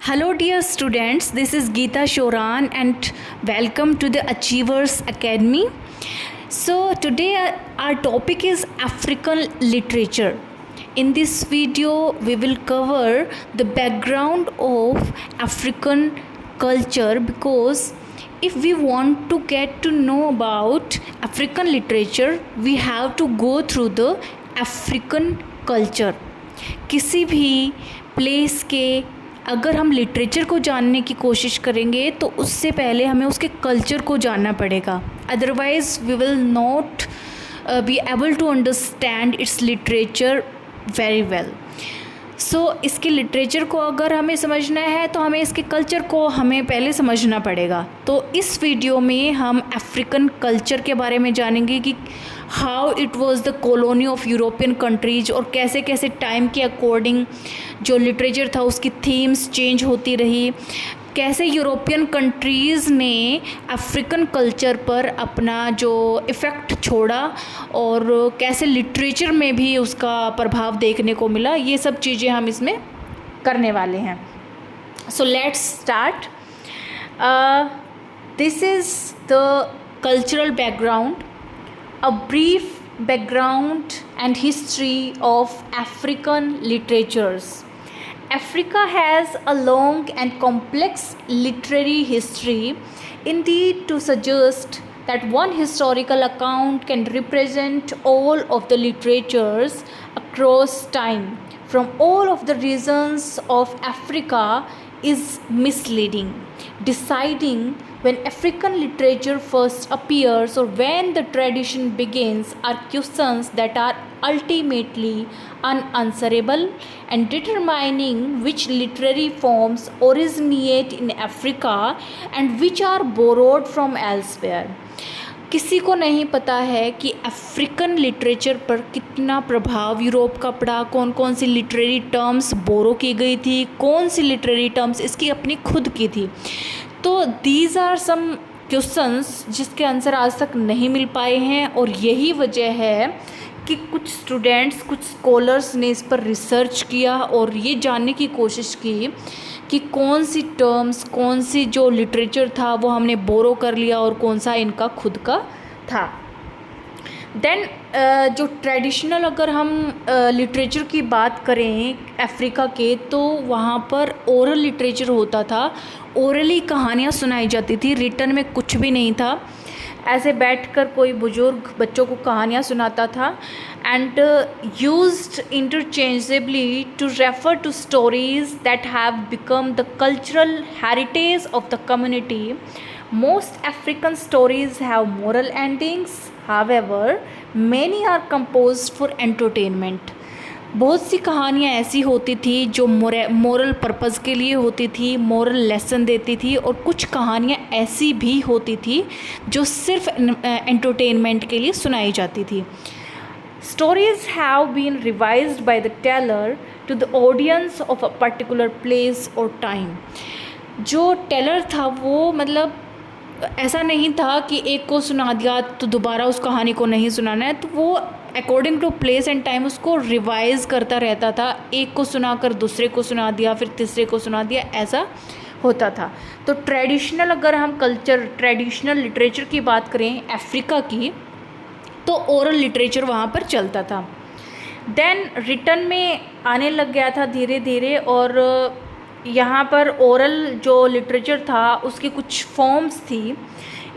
Hello, dear students. This is Geeta Shoran, and welcome to the Achievers Academy. So, today our topic is African literature. In this video, we will cover the background of African culture because if we want to get to know about African literature, we have to go through the African culture. किसी भी place के अगर हम literature को जानने की कोशिश करेंगे तो उससे पहले हमें उसके कल्चर को जानना पड़ेगा, otherwise we will not be able to understand its literature very well. So इसके लिटरेचर को अगर हमें समझना है तो हमें इसके कल्चर को हमें पहले समझना पड़ेगा. तो इस वीडियो में हम अफ्रीकन कल्चर के बारे में जानेंगे कि how it was the colony of European countries और कैसे कैसे टाइम के अकॉर्डिंग जो लिटरेचर था उसकी थीम्स चेंज होती रही, कैसे यूरोपियन कंट्रीज़ ने अफ्रीकन कल्चर पर अपना जो इफ़ेक्ट छोड़ा और कैसे लिटरेचर में भी उसका प्रभाव देखने को मिला. ये सब चीज़ें हम इसमें करने वाले हैं. So let's start. This is the cultural background, a brief background and history of African literatures. Africa has a long and complex literary history, indeed to suggest that one historical account can represent all of the literatures across time from all of the regions of Africa is misleading. Deciding when African literature first appears or when the tradition begins are questions that are ultimately unanswerable, and determining which literary forms originate in Africa and which are borrowed from elsewhere. किसी को नहीं पता है कि African literature पर कितना प्रभाव Europe का पड़ा, कौन कौन सी लिटरेरी टर्म्स बोरो की गई थी, कौन सी लिटरेरी टर्म्स इसकी अपनी खुद की थी. तो दीज आर सम क्वेश्चंस जिसके आंसर आज तक नहीं मिल पाए हैं और यही वजह है कि कुछ स्टूडेंट्स, कुछ स्कॉलर्स ने इस पर रिसर्च किया और ये जानने की कोशिश की कि कौन सी टर्म्स, कौन सी जो लिटरेचर था वो हमने बोरो कर लिया और कौन सा इनका खुद का था. देन जो ट्रेडिशनल अगर हम लिटरेचर की बात करें अफ्रीका के, तो वहाँ पर ओरल लिटरेचर होता था. ओरली कहानियाँ सुनाई जाती थी, रिटन में कुछ भी नहीं था. ऐसे बैठकर कोई बुजुर्ग बच्चों को कहानियाँ सुनाता था and used interchangeably to refer to stories that have become the cultural heritage of the community. Most African stories have moral endings, however, many are composed for entertainment. बहुत सी कहानियाँ ऐसी होती थी जो मोरल पर्पज़ के लिए होती थी, मोरल लेसन देती थी, और कुछ कहानियाँ ऐसी भी होती थी जो सिर्फ एंटरटेनमेंट के लिए सुनाई जाती थी. Stories have been revised by the teller to the audience of a particular place or time. जो टेलर था वो मतलब ऐसा नहीं था कि एक को सुना दिया तो दोबारा उस कहानी को नहीं सुनाना है, तो वो according to place and time उसको रिवाइज़ करता रहता था. एक को सुनाकर दूसरे को सुना दिया, फिर तीसरे को सुना दिया, ऐसा होता था. तो ट्रेडिशनल अगर हम कल्चर, ट्रेडिशनल लिटरेचर की बात करें अफ्रीका की, तो ओरल लिटरेचर वहाँ पर चलता था. देन रिटन में आने लग गया था धीरे धीरे, और यहाँ पर ओरल जो लिटरेचर था उसकी कुछ फॉर्म्स थी.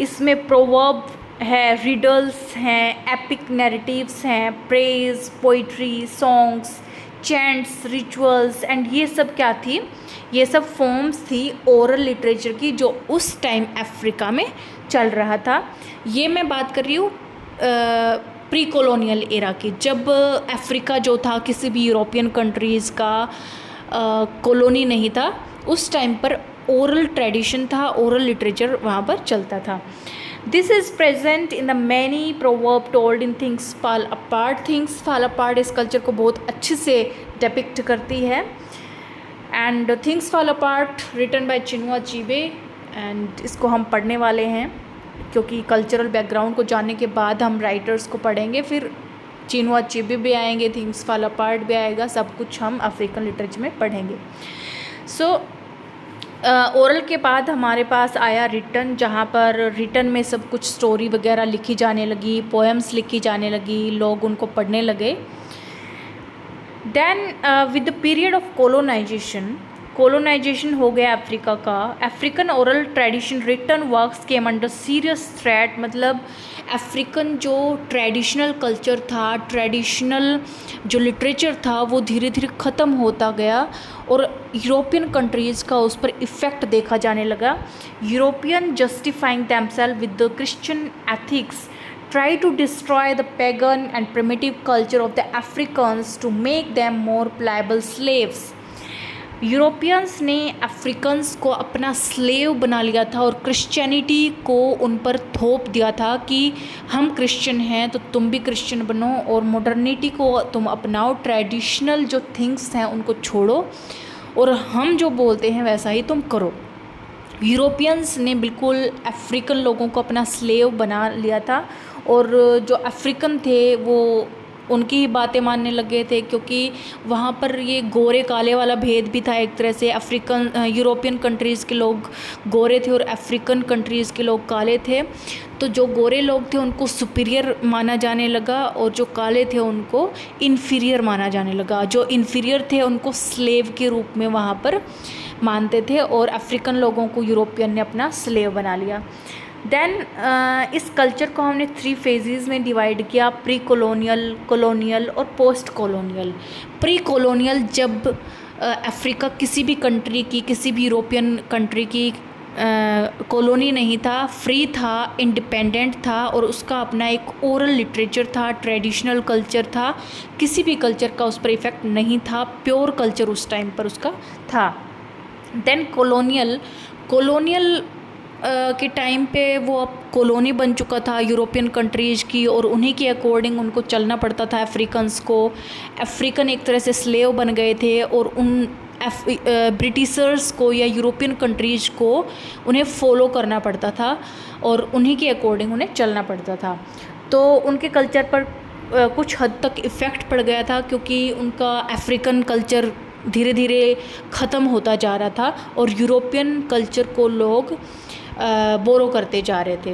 इसमें प्रोवर्ब है, रिडल्स हैं, एपिक नैरेटिव्स हैं, praise, poetry, songs, chants, rituals, and ये सब क्या थी, ये सब फॉर्म्स थी ओरल लिटरेचर की जो उस टाइम अफ्रीका में चल रहा था. ये मैं बात कर रही हूँ प्री कॉलोनियल एरा की, जब अफ्रीका जो था किसी भी यूरोपियन कंट्रीज़ का कॉलोनी नहीं था. उस टाइम पर ओरल ट्रेडिशन था, ओरल लिटरेचर वहाँ पर चलता था. This is present in the many proverb told in things fall apart. Things fall apart इस कल्चर को बहुत अच्छे से डिपिक्ट करती है. And things fall apart written by Chinua Achebe, and इसको हम पढ़ने वाले हैं क्योंकि कल्चरल बैकग्राउंड को जानने के बाद हम राइटर्स को पढ़ेंगे, फिर चिनुआ अचीबे भी आएंगे, थिंग्स फॉल अपार्ट भी आएगा, सब कुछ हम अफ्रीकन लिटरेचर में पढ़ेंगे. सो ओरल के बाद हमारे पास आया रिटन, जहाँ पर रिटन में सब कुछ स्टोरी वगैरह लिखी जाने लगी, पोएम्स लिखी जाने लगी, लोग उनको पढ़ने लगे। Then with the period of colonization हो गया अफ्रीका का। African oral tradition written works came under serious threat, मतलब अफ्रीकन जो ट्रेडिशनल कल्चर था, ट्रेडिशनल जो लिटरेचर था, वो धीरे धीरे ख़त्म होता गया और यूरोपियन कंट्रीज़ का उस पर इफ़ेक्ट देखा जाने लगा। European justifying themselves with the Christian ethics try to destroy the pagan and primitive culture of the Africans to make them more pliable slaves। Europeans ने अफ्रीकन्स को अपना स्लेव बना लिया था और क्रिश्चियनिटी को उन पर थोप दिया था कि हम क्रिश्चियन हैं तो तुम भी क्रिश्चियन बनो और मॉडर्निटी को तुम अपनाओ, ट्रेडिशनल जो थिंग्स हैं उनको छोड़ो और हम जो बोलते हैं वैसा ही तुम करो। यूरोपियंस ने बिल्कुल अफ्रीकन लोगों को अपना स्लेव बना लिया था और जो अफ्रीकन थे वो उनकी ही बातें मानने लगे थे, क्योंकि वहाँ पर ये गोरे काले वाला भेद भी था एक तरह से। अफ्रीकन यूरोपियन कंट्रीज़ के लोग गोरे थे और अफ्रीकन कंट्रीज़ के लोग काले थे, तो जो गोरे लोग थे उनको सुपीरियर माना जाने लगा और जो काले थे उनको इन्फीरियर माना जाने लगा। जो इन्फीरियर थे उनको स्लेव के रूप में वहाँ पर मानते थे और अफ्रीकन लोगों को यूरोपियन ने अपना स्लेव बना लिया। देन इस कल्चर को हमने 3 फेजेस में डिवाइड किया, प्री कॉलोनियल, कॉलोनियल और पोस्ट कॉलोनियल। प्री कॉलोनियल जब अफ्रीका किसी भी कंट्री की, किसी भी यूरोपियन कंट्री की कॉलोनी नहीं था, फ्री था, इंडिपेंडेंट था और उसका अपना एक ओरल लिटरेचर था, ट्रेडिशनल कल्चर था, किसी भी कल्चर का उस पर इफ़ेक्ट नहीं था, प्योर कल्चर उस टाइम पर उसका था। देन कॉलोनियल के टाइम पे वो अब कॉलोनी बन चुका था यूरोपियन कंट्रीज़ की और उन्हीं के अकॉर्डिंग उनको चलना पड़ता था अफ्रीकन्स को। अफ्रीकन एक तरह से स्लेव बन गए थे और उन ब्रिटिशर्स को या यूरोपियन कंट्रीज़ को उन्हें फॉलो करना पड़ता था और उन्हीं के अकॉर्डिंग उन्हें चलना पड़ता था। तो उनके कल्चर पर कुछ हद तक इफ़ेक्ट पड़ गया था, क्योंकि उनका अफ्रीकन कल्चर धीरे धीरे ख़त्म होता जा रहा था और यूरोपियन कल्चर को लोग बोरो करते जा रहे थे।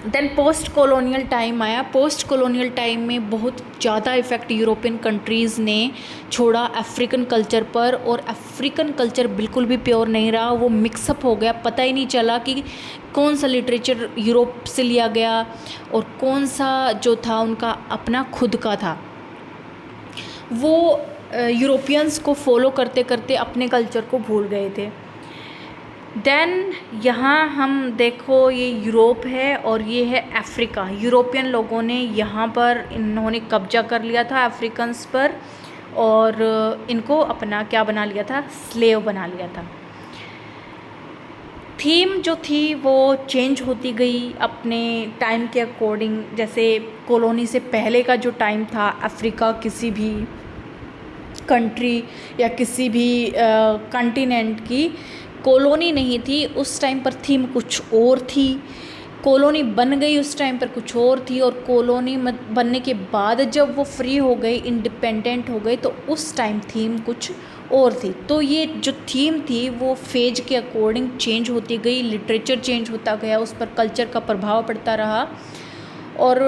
देन पोस्ट कॉलोनियल टाइम आया। पोस्ट कॉलोनियल टाइम में बहुत ज़्यादा इफ़ेक्ट यूरोपियन कंट्रीज़ ने छोड़ा अफ्रीकन कल्चर पर और अफ्रीकन कल्चर बिल्कुल भी प्योर नहीं रहा, वो मिक्सअप हो गया। पता ही नहीं चला कि कौन सा लिटरेचर यूरोप से लिया गया और कौन सा जो था उनका अपना खुद का था। वो यूरोपियंस को फॉलो करते करते अपने कल्चर को भूल गए थे। देन यहाँ हम देखो ये यूरोप है और ये है अफ्रीका। यूरोपियन लोगों ने यहाँ पर इन्होंने कब्जा कर लिया था अफ्रीकन्स पर और इनको अपना क्या बना लिया था, स्लेव बना लिया था। थीम जो थी वो चेंज होती गई अपने टाइम के अकॉर्डिंग। जैसे कॉलोनी से पहले का जो टाइम था, अफ्रीका किसी भी कंट्री या किसी भी कॉन्टिनेंट की कॉलोनी नहीं थी, उस टाइम पर थीम कुछ और थी। कॉलोनी बन गई उस टाइम पर कुछ और थी और कॉलोनी बनने के बाद जब वो फ्री हो गई, इंडिपेंडेंट हो गई, तो उस टाइम थीम कुछ और थी। तो ये जो थीम थी वो फेज के अकॉर्डिंग चेंज होती गई, लिटरेचर चेंज होता गया, उस पर कल्चर का प्रभाव पड़ता रहा और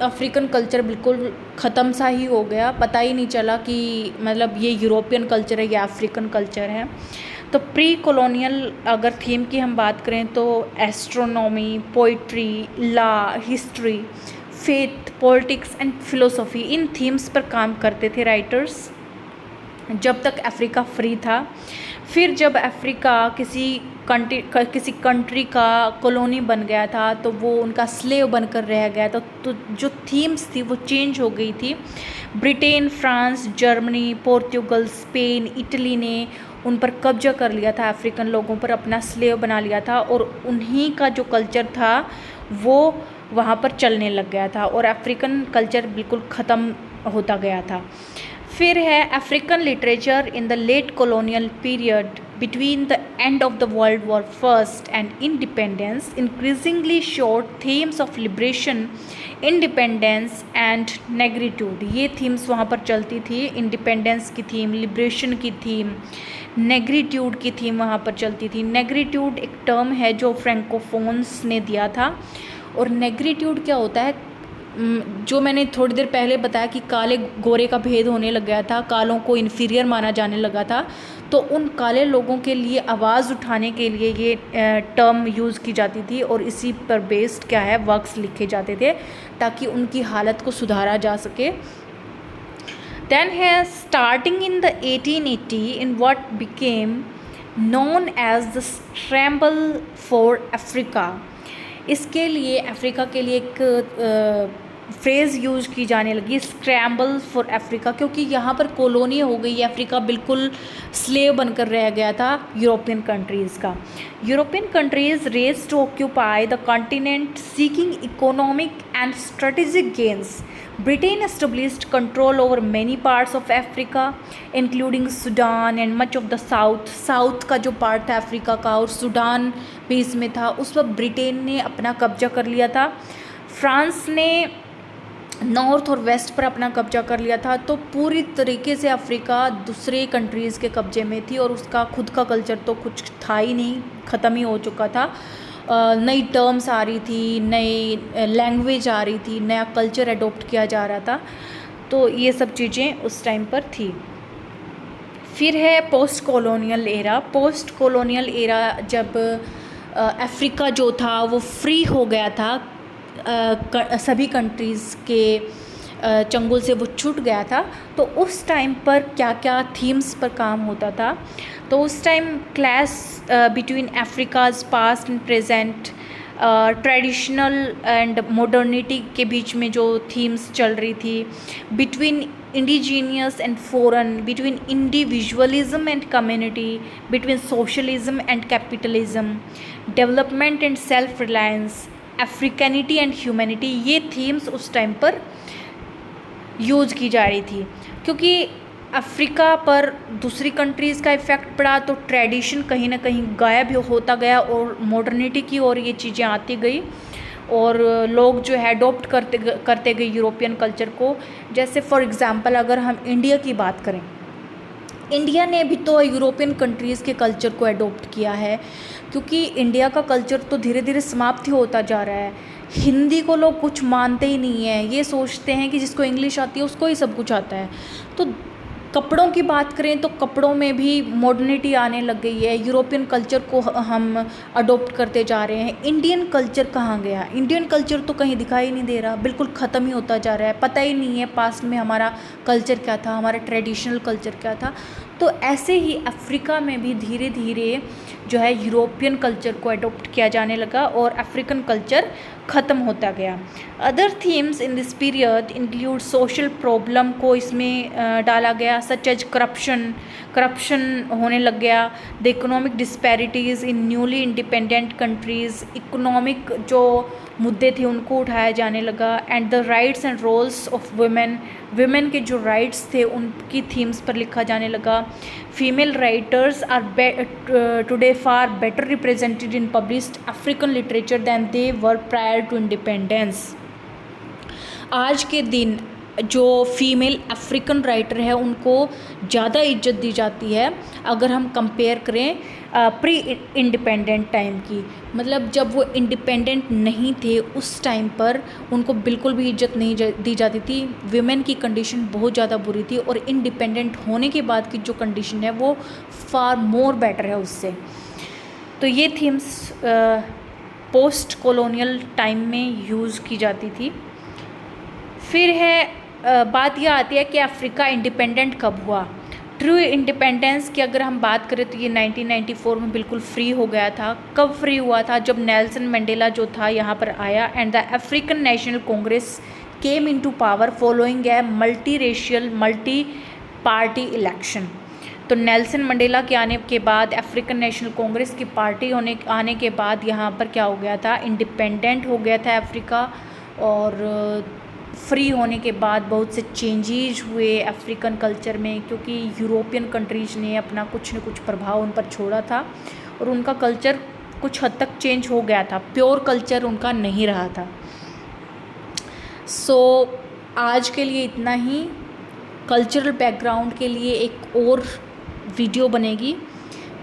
अफ्रीकन कल्चर बिल्कुल ख़त्म सा ही हो गया। पता ही नहीं चला कि मतलब ये यूरोपियन कल्चर है या अफ्रीकन कल्चर है। तो प्री कॉलोनियल अगर थीम की हम बात करें तो astronomy, poetry, law, history, faith, politics and philosophy, in themes पर काम करते थे राइटर्स जब तक अफ्रीका फ्री था। फिर जब अफ्रीका किसी कंट्री का कॉलोनी बन गया था तो वो उनका स्लेव बनकर रह गया था, तो जो थीम्स थी वो चेंज हो गई थी। Britain, France, Germany, Portugal, Spain, Italy ने उन पर कब्जा कर लिया था, अफ्रीकन लोगों पर अपना स्लेव बना लिया था और उन्हीं का जो कल्चर था वो वहाँ पर चलने लग गया था और अफ्रीकन कल्चर बिल्कुल ख़त्म होता गया था। फिर है African literature in the late colonial period. between the end of the World War First and independence increasingly showed themes of liberation, independence and negritude. ये themes वहाँ पर चलती थी, independence की theme, liberation की theme, नेग्रीट्यूड की थीम वहाँ पर चलती थी. नेग्रीट्यूड एक टर्म है जो फ्रेंकोफोन्स ने दिया था. और नेग्रीट्यूड क्या होता है, जो मैंने थोड़ी देर पहले बताया कि काले गोरे का भेद होने लग गया था, कालों को इन्फीरियर माना जाने लगा था, तो उन काले लोगों के लिए आवाज़ उठाने के लिए ये टर्म यूज़ की जाती थी और इसी पर बेस्ड क्या है वर्क्स लिखे जाते थे ताकि उनकी हालत को सुधारा जा सके. Then here, starting in the 1880 in what became known as the Scramble for Africa. इसके लिए अफ्रीका के लिए एक फ्रेज़ यूज़ की जाने लगी, स्क्रैम्बल फॉर अफ्रीका, क्योंकि यहाँ पर कॉलोनी हो गई. अफ्रीका बिल्कुल स्लेव बनकर रह गया था यूरोपियन कंट्रीज़ का. European countries race to occupy the continent seeking economic and strategic gains. Britain established control over many parts of Africa, including Sudan and much of the South. South का जो part था Africa का और Sudan भी इसमें था, उस पर ब्रिटेन ने अपना कब्जा कर लिया था. फ्रांस ने नॉर्थ और वेस्ट पर अपना कब्जा कर लिया था. तो पूरी तरीके से अफ्रीका दूसरे कंट्रीज़ के कब्जे में थी और उसका खुद का कल्चर तो कुछ था ही नहीं, ख़त्म ही हो चुका था. नई टर्म्स आ रही थी, नई लैंग्वेज आ रही थी, नया कल्चर अडॉप्ट किया जा रहा था. तो ये सब चीज़ें उस टाइम पर थी. फिर है post colonial era. Post colonial era जब अफ्रीका जो था वो फ्री हो गया था, सभी कंट्रीज़ के चंगुल से वो छूट गया था, तो उस टाइम पर क्या क्या थीम्स पर काम होता था. तो उस time clash between Africa's past and present, traditional and modernity के बीच में जो थीम्स चल रही थी, between indigenous and foreign, between individualism and community, between socialism and capitalism, development and self reliance, Africanity and humanity, ये थीम्स उस time पर यूज़ की जा रही थी. क्योंकि अफ्रीका पर दूसरी कंट्रीज़ का इफ़ेक्ट पड़ा तो ट्रेडिशन कहीं ना कहीं गायब होता गया और मॉडर्निटी की ओर ये चीज़ें आती गई और लोग जो है अडॉप्ट करते गए यूरोपियन कल्चर को. जैसे फॉर एग्ज़ाम्पल अगर हम इंडिया की बात करें, इंडिया ने भी तो यूरोपियन कंट्रीज़ के कल्चर को अडॉप्ट किया है, क्योंकि इंडिया का कल्चर तो धीरे धीरे समाप्त ही होता जा रहा है. हिंदी को लोग कुछ मानते ही नहीं हैं, ये सोचते हैं कि जिसको इंग्लिश आती है उसको ही सब कुछ आता है. तो कपड़ों की बात करें तो कपड़ों में भी मॉडर्निटी आने लग गई है, यूरोपियन कल्चर को हम अडॉप्ट करते जा रहे हैं. इंडियन कल्चर कहाँ गया? इंडियन कल्चर तो कहीं दिखाई नहीं दे रहा, बिल्कुल ख़त्म ही होता जा रहा है. पता ही नहीं है पास्ट में हमारा कल्चर क्या था, हमारा ट्रेडिशनल कल्चर क्या था. तो ऐसे ही अफ्रीका में भी धीरे धीरे जो है यूरोपियन कल्चर को अडॉप्ट किया जाने लगा और अफ्रीकन कल्चर ख़त्म होता गया. Other themes in this period include social problem को इसमें डाला गया, सच एज करप्शन होने लग गया, the economic disparities in newly independent countries, economic जो मुद्दे थे उनको उठाया जाने लगा, and the rights and roles of women के जो राइट्स थे उनकी थीम्स पर लिखा जाने लगा. Female writers are today far better represented in published African literature than they were prior to independence. आज के दिन जो फीमेल अफ्रीकन राइटर है उनको ज़्यादा इज्जत दी जाती है अगर हम कंपेयर करें प्री इंडिपेंडेंट टाइम की. मतलब जब वो इंडिपेंडेंट नहीं थे उस टाइम पर उनको बिल्कुल भी इज्जत नहीं दी जाती थी. विमेन की कंडीशन बहुत ज़्यादा बुरी थी और इंडिपेंडेंट होने के बाद की जो कंडीशन है वो फार मोर बेटर है उससे. तो ये थीम्स पोस्ट कॉलोनियल टाइम में यूज़ की जाती थी. फिर है बात यह आती है कि अफ्रीका इंडिपेंडेंट कब हुआ. ट्रू इंडिपेंडेंस की अगर हम बात करें तो ये 1994 में बिल्कुल फ्री हो गया था. कब फ्री हुआ था? जब नेल्सन मंडेला जो था यहाँ पर आया and the African national Congress came into power following a multi racial multi party election. तो नेल्सन मंडेला के आने के बाद अफ्रीकन नेशनल कांग्रेस की पार्टी आने के बाद यहाँ पर क्या हो गया था, इंडिपेंडेंट हो गया था अफ्रीका. और फ्री होने के बाद बहुत से चेंजेस हुए अफ्रीकन कल्चर में, क्योंकि यूरोपियन कंट्रीज ने अपना कुछ न कुछ प्रभाव उन पर छोड़ा था और उनका कल्चर कुछ हद तक चेंज हो गया था, प्योर कल्चर उनका नहीं रहा था। सो आज के लिए इतना ही। कल्चरल बैकग्राउंड के लिए एक और वीडियो बनेगी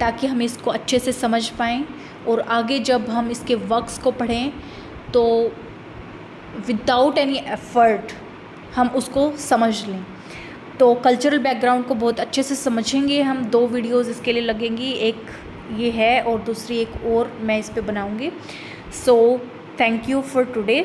ताकि हम इसको अच्छे से समझ पाएँ और आगे जब हम इसके वर्क्स को पढ़ें तो विदाउट एनी एफर्ट हम उसको समझ लें। तो कल्चरल बैकग्राउंड को बहुत अच्छे से समझेंगे हम। 2 वीडियोज़ इसके लिए लगेंगी, एक ये है और दूसरी एक और मैं इस पे बनाऊँगी। So thank you for today.